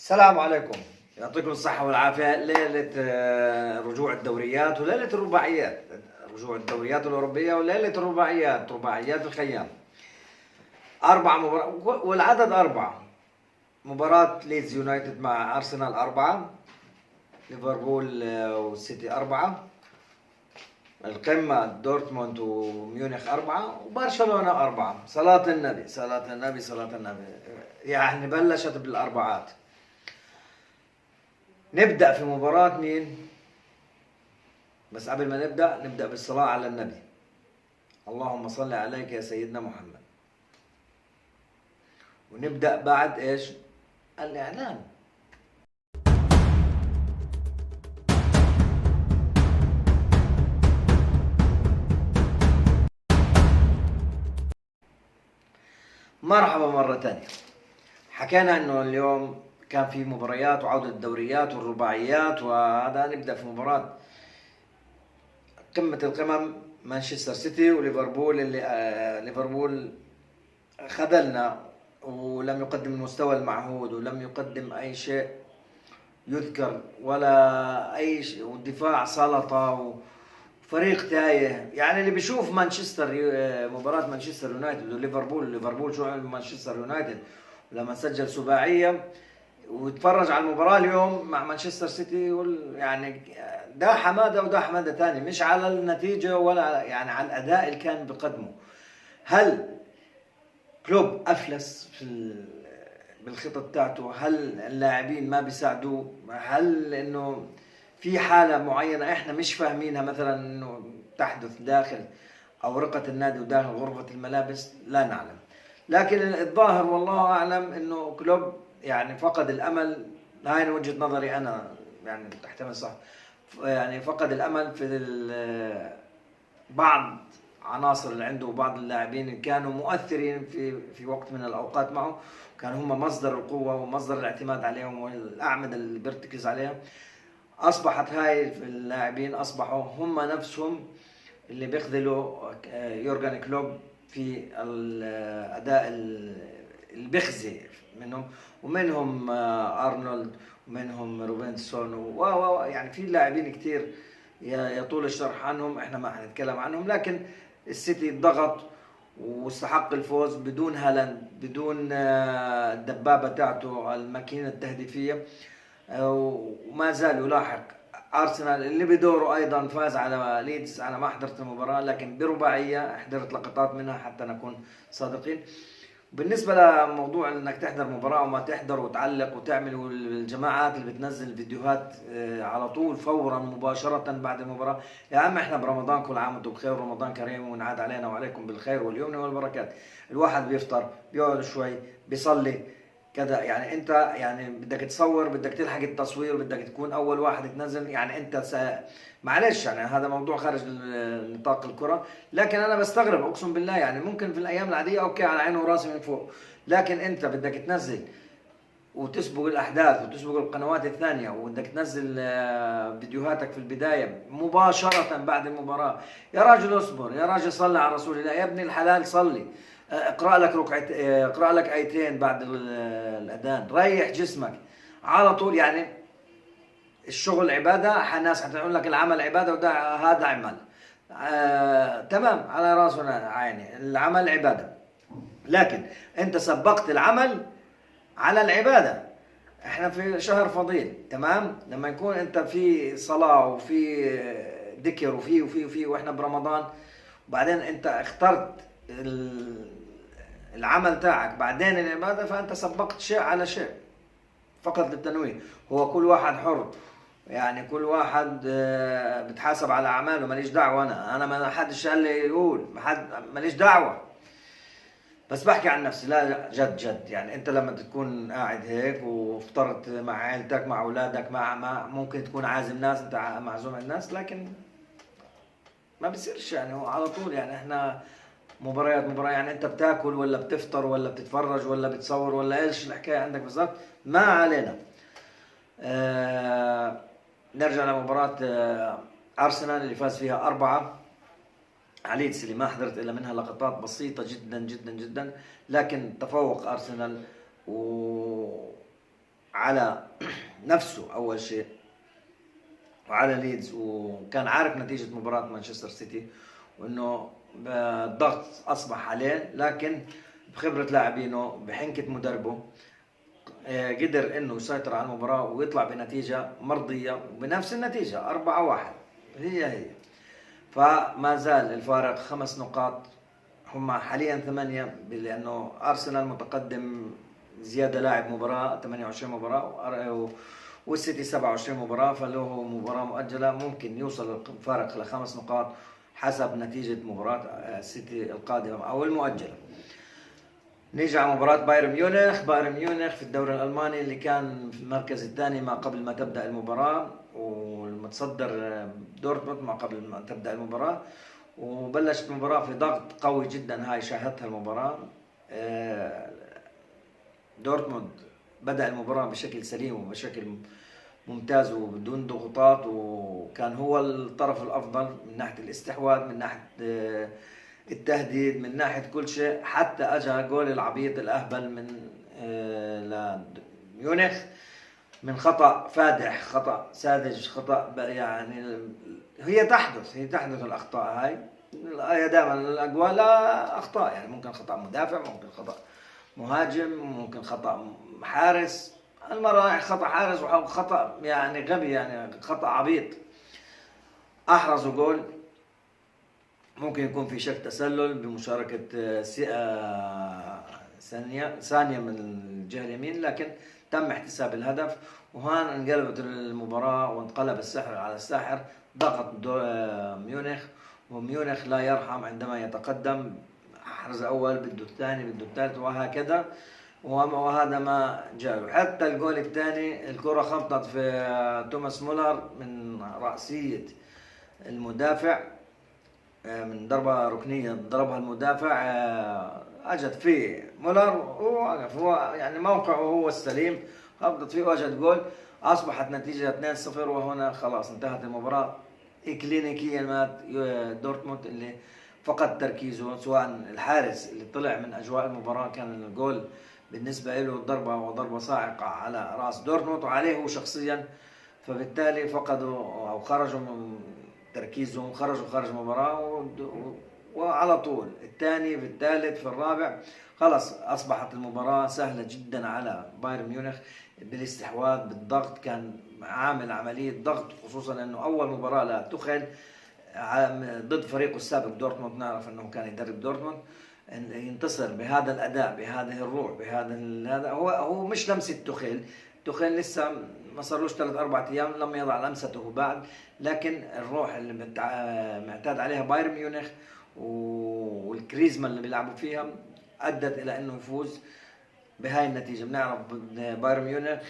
السلام عليكم. يعطيكم الصحة والعافية. ليلة رجوع الدوريات وليلة الرباعيات، رجوع الدوريات الأوروبية وليلة الرباعيات، رباعيات الخيام. أربع مباريات والعدد أربعة. مباراة ليدز يونايتد مع أرسنال أربعة، ليفربول والسيتي أربعة، القمة دورتموند وميونخ أربعة، وبرشلونة أربعة. صلاة النبي صلاة النبي صلاة النبي، يعني بلشت بالأربعات. نبدأ في مباراة مين؟ بس قبل ما نبدأ بالصلاة على النبي. اللهم صل عليك يا سيدنا محمد. ونبدأ بعد إيش؟ الإعلان. مرحبا مرة تانية. حكينا إنه اليوم كان في مباريات وعودة الدوريات والرباعيات، وهذا نبدأ في مباراة قمة القمم، مانشستر سيتي وليفربول. اللي ليفربول خذلنا ولم يقدم المستوى المعهود، ولم يقدم أي شيء يذكر ولا أي شيء، والدفاع سلطة وفريق تايه. يعني اللي بيشوف مباراة مانشستر يونايتد وليفربول شو عمل مانشستر يونايتد لما سجل سباعية، ويتفرج على المباراة اليوم مع مانشستر سيتي، يعني ده حمادة وده حمادة تاني، مش على النتيجة ولا يعني على الأداء اللي كان بقدمه. هل كلوب أفلس بالخطط بتاعته؟ هل اللاعبين ما بيساعدوه؟ هل انه في حالة معينة احنا مش فاهمينها مثلا انه تحدث داخل أورقة النادي وداخل غرفة الملابس؟ لا نعلم. لكن الظاهر والله أعلم انه كلوب يعني فقد الأمل. هاي وجهة نظري أنا، يعني تحتمل صح. يعني فقد الأمل في بعض عناصر اللي عنده، وبعض اللاعبين اللي كانوا مؤثرين في وقت من الاوقات معه، كانوا هم مصدر القوه ومصدر الاعتماد عليهم والاعمده اللي بيرتكز عليها. اصبحت هاي اللاعبين اصبحوا هم نفسهم اللي بيخذلوا يورجن كلوب في الاداء البخزي منهم. ومنهم ارنولد، ومنهم روبنسون، يعني في لاعبين كتير يطول الشرح عنهم، احنا ما حنتكلم عنهم. لكن السيتي ضغط واستحق الفوز بدون هالاند، بدون الدبابة تاعته الماكينة التهديفية، وما زال يلاحق ارسنال اللي بدوره ايضا فاز على ليدز. انا ما حضرت المباراة لكن برباعية حضرت لقطات منها حتى نكون صادقين. بالنسبة لموضوع انك تحضر مباراة وما تحضر وتعلق وتعمل، والجماعات اللي بتنزل فيديوهات على طول فورا مباشرة بعد المباراة، يا عم احنا برمضان، كل عام وانتم بخير، رمضان كريم ونعاد علينا وعليكم بالخير واليمن والبركات. الواحد بيفطر، بيقعد شوي، بيصلي كذا. يعني انت يعني بدك تصور، بدك تلحق التصوير، بدك تكون اول واحد تنزل. يعني انت معلش، يعني هذا موضوع خارج نطاق الكرة، لكن انا بستغرب اقسم بالله. يعني ممكن في الايام العادية اوكي، على عيني وراسي من فوق، لكن انت بدك تنزل وتسبق الاحداث وتسبق القنوات الثانيه، وبدك تنزل فيديوهاتك في البدايه مباشره بعد المباراه. يا راجل اصبر، يا راجل صلي على رسول الله، يا ابن الحلال صلي. اقرا لك اقرا لك ايتين بعد الاذان، ريح جسمك على طول. يعني الشغل عباده، الناس حتقول لك العمل عباده، وده هذا عمل. تمام، على راسنا عيني، العمل عباده، لكن انت سبقت العمل على العبادة. احنا في شهر فضيل، تمام؟ لما يكون انت في صلاة وفي ذكر وفي واحنا برمضان، وبعدين انت اخترت العمل تاعك بعدين العبادة، فانت سبقت شيء على شيء. فقط للتنويه، هو كل واحد حر، يعني كل واحد بتحاسب على اعماله. ماليش دعوة، انا ما حدش قال لي يقول، ماليش دعوة. بس بحكي عن نفسي، لا جد جد. يعني انت لما تكون قاعد هيك وفطرت مع عائلتك، مع اولادك، مع ممكن تكون عازم ناس، انت معزوم الناس، لكن ما بصيرش. يعني هو على طول، يعني احنا مباريات. يعني انت بتاكل ولا بتفطر ولا بتتفرج ولا بتصور ولا ايش الحكايه عندك بالضبط؟ ما علينا. نرجع لمباراة ارسنال اللي فاز فيها 4 على ليدز، اللي ما حضرت الا منها لقطات بسيطه جدا جدا جدا. لكن تفوق ارسنال وعلى على نفسه أول شيء وعلى ليدز، وكان عارف نتيجة مباراة مانشستر سيتي وإنه الضغط أصبح عليه، لكن بخبرة لاعبينه بحنكة مدربه قدر إنه يسيطر على المباراة ويطلع بنتيجة مرضية، بنفس النتيجة 4-1 هي. فما زال الفارق 5 نقاط، هم حاليا 8 لأنه أرسنال متقدم زيادة لاعب مباراة 28 مباراة والسيتي 27 مباراة، فله مباراة مؤجلة ممكن يوصل الفارق ل5 نقاط حسب نتيجة مباراة السيتي القادمة أو المؤجلة. نيجي على مباراة بايرن ميونخ في الدوري الألماني اللي كان في المركز الثاني ما قبل ما تبدأ المباراة، والمتصدر دورتموند ما قبل ما تبدأ المباراة. وبلشت المباراة في ضغط قوي جدا، هاي شاهدتها المباراة. دورتموند بدأ المباراة بشكل سليم وبشكل ممتاز وبدون ضغوطات، وكان هو الطرف الأفضل من ناحية الاستحواذ، من ناحية التهديد، من ناحية كل شيء، حتى أجا جول العبيط الأهبل من ميونخ من خطأ فادح، خطأ ساذج، خطأ يعني هي تحدث الأخطاء هاي دائما الأجوال لا أخطاء، يعني ممكن خطأ مدافع، ممكن خطأ مهاجم، ممكن خطأ حارس، المرة خطأ حارس وخطأ يعني غبي، يعني خطأ عبيط. أحرزوا جول، ممكن يكون في شك تسلل بمشاركة ثانية من الجهة اليمين، لكن تم احتساب الهدف، وهان انقلبت المباراة وانقلب السحر على الساحر. ضغط ميونخ، وميونخ لا يرحم عندما يتقدم، أحرز أول بده الثاني بده الثالث وهكذا، وهذا ما جاء. حتى الجول الثاني الكرة خبطت في توماس مولر من رأسية المدافع، من ضربة ركنية ضربها المدافع، أجت فيه مولر ووقف، هو يعني موقعه هو السليم، خبطت فيه وأجت جول. أصبحت نتيجة 2-0، وهنا خلاص انتهت المباراة إكلينيكيا. مات دورتموند اللي فقد تركيزه، سواء الحارس اللي طلع من أجواء المباراة كان الجول بالنسبة له ضربة صاعقة على رأس دورتموند وعليه هو شخصيا، فبالتالي فقدوا أو خرجوا من تركيزهم، خرجوا خارج المباراة، وعلى طول الثاني في الثالث في الرابع خلص أصبحت المباراة سهلة جدا على بايرن ميونخ بالاستحواذ بالضغط. كان عامل عملية ضغط، خصوصا أنه أول مباراة لتوخيل ضد فريقه السابق دورتموند، نعرف أنه كان يدرب دورتموند، أن ينتصر بهذا الأداء بهذه الروح هذا هو مش لمسة توخيل لسه ما صارلوش 3-4 أيام لم يضع لمسته بعد، لكن الروح اللي معتاد عليها بايرن ميونخ والكريزما اللي بيلعبوا فيها أدت إلى أنه يفوز بهاي النتيجة. بنعرف بايرن ميونخ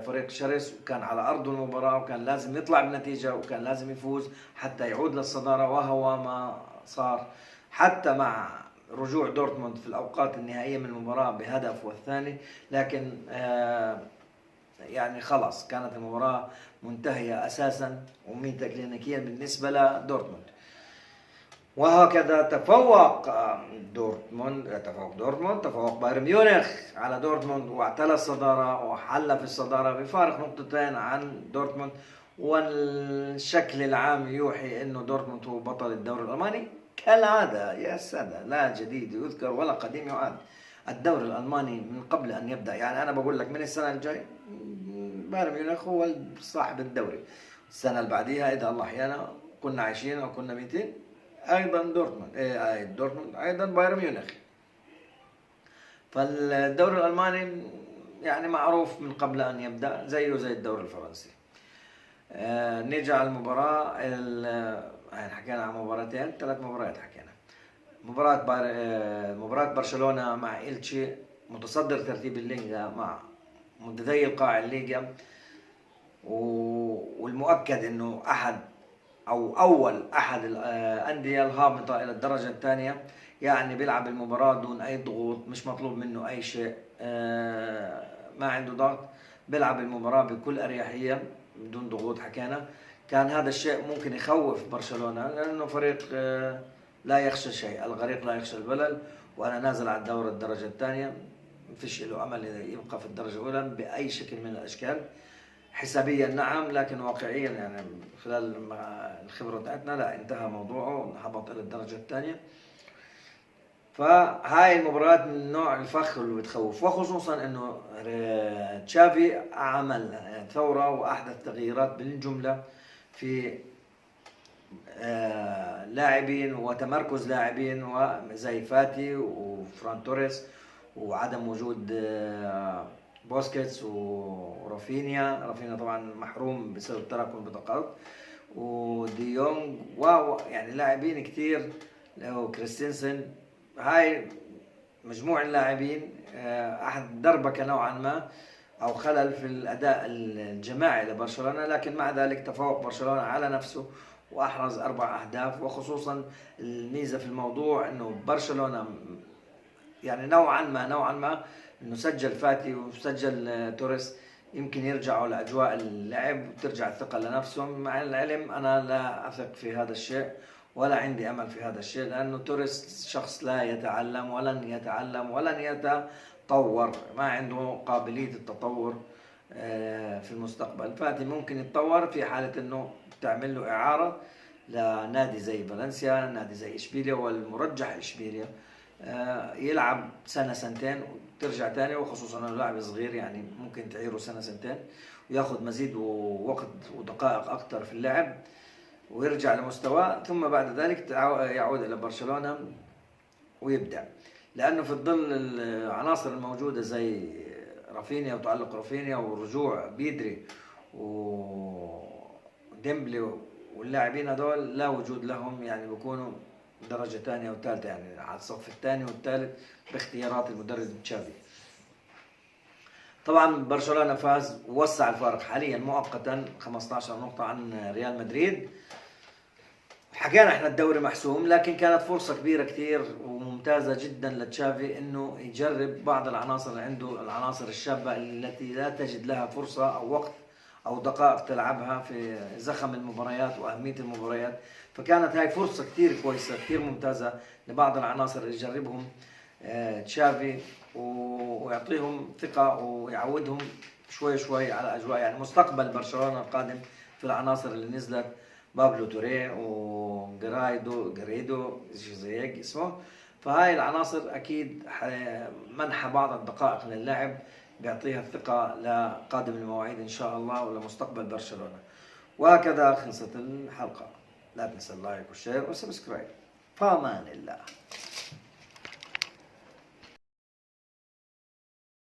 فريق شرس، وكان على أرضه المباراة، وكان لازم يطلع بنتيجة، وكان لازم يفوز حتى يعود للصدارة، وهو ما صار حتى مع رجوع دورتموند في الأوقات النهائية من المباراة بهدف والثاني. لكن يعني خلاص كانت المباراة منتهية أساسا وميتة كلينيكيا بالنسبة لدورتموند. وهكذا تفوق تفوق بايرن ميونخ على دورتموند واعتلى الصدارة وحل في الصدارة بفارق نقطتين عن دورتموند، والشكل العام يوحي أنه دورتموند هو بطل الدوري الألماني كالعادة. يا سادة، لا جديد يذكر ولا قديم يعاد. الدوري الألماني من قبل أن يبدأ، يعني أنا بقول لك من السنة الجاي بايرن ميونخ هو صاحب الدوري، السنة اللي بعديها إذا الله أحيانا كنا عايشين أو كنا ميتين أيضا دورتموند أيضا بايرن ميونخ. فالدوري الألماني يعني معروف من قبل أن يبدأ، زيه زي الدوري الفرنسي. نيجي على المباراة، حكينا عن مباراتين، 3 مباريات حكينا. مباراة برشلونة مع إلتشي متصدر ترتيب الليغا مع متذيل قاع الليغا، والمؤكد انه اول احد الانديه الهابطه الى الدرجه الثانيه، يعني بيلعب المباراه دون اي ضغوط، مش مطلوب منه اي شيء، ما عنده ضغط، بيلعب المباراه بكل اريحيه بدون ضغوط. حكينا كان هذا الشيء ممكن يخوف برشلونه، لانه فريق لا يخشى شيء، الغريق لا يخشى البلل، وانا نازل على الدوري الدرجه الثانيه، فيش له امل يبقى في الدرجه الاولى باي شكل من الاشكال. حسابيا نعم، لكن واقعيا يعني خلال الخبره بتاعتنا لا، انتهى موضوعه، هبط الى الدرجه الثانيه. فهاي المباريات من نوع الفخ اللي بتخوف، وخصوصا انه تشافي عمل ثوره واحدث تغييرات بالجمله في لاعبين وتمركز لاعبين زي فاتي وفران توريس، وعدم وجود بوسكيتس ورافينيا طبعا محروم بسبب تراكم البطاقات، وديونج يعني لاعبين كتير، وكريستنسن. هاي مجموع اللاعبين احد دربكه نوعا ما او خلل في الاداء الجماعي لبرشلونه، لكن مع ذلك تفوق برشلونه على نفسه واحرز 4 اهداف. وخصوصا الميزه في الموضوع انه برشلونه يعني نوعا ما انه سجل فاتي وسجل توريس، يمكن يرجعوا لاجواء اللعب وترجع الثقه لنفسهم. مع العلم انا لا اثق في هذا الشيء ولا عندي امل في هذا الشيء، لانه توريس شخص لا يتعلم ولن يتطور، ما عنده قابليه التطور في المستقبل. فاتي ممكن يتطور في حاله انه تعمل له اعاره لنادي زي فالنسيا، نادي زي اشبيليا، والمرجح اشبيليا، يلعب سنه سنتين وترجع ثاني، وخصوصا انه لاعب صغير يعني ممكن تعيره سنه سنتين وياخذ مزيد ووقت ودقائق اكثر في اللعب ويرجع لمستواه، ثم بعد ذلك يعود الى برشلونه ويبدع. لانه في ظل العناصر الموجوده زي رافينيا وتألق رافينيا ورجوع بيدري وديمبلي واللاعبين هذول لا وجود لهم، يعني بيكونوا درجة ثانية وثالثة، يعني على الصف الثاني والثالث باختيارات المدرب تشافي. طبعا برشلونة فاز ووسع الفارق حاليا مؤقتا 15 نقطة عن ريال مدريد. حكينا احنا الدوري محسوم، لكن كانت فرصة كبيرة كتير وممتازة جدا لتشافي انه يجرب بعض العناصر اللي عنده، العناصر الشابة التي لا تجد لها فرصة او وقت او دقائق تلعبها في زخم المباريات واهمية المباريات. فكانت هاي فرصة كتير كويسة كتير ممتازة لبعض العناصر اللي يجربهم تشافي ويعطيهم ثقة ويعودهم شوي شوي على اجواء يعني مستقبل برشلونة القادم في العناصر اللي نزلت، بابلو توريه وجريدو زي هيك اسمه. فهاي العناصر اكيد منح بعض الدقائق للاعب بيعطيها الثقة لقادم المواعيد ان شاء الله ولمستقبل برشلونة. وهكذا خلصت الحلقة. لا تنسى اللايك والشير والسبسكرايب. فامان الله.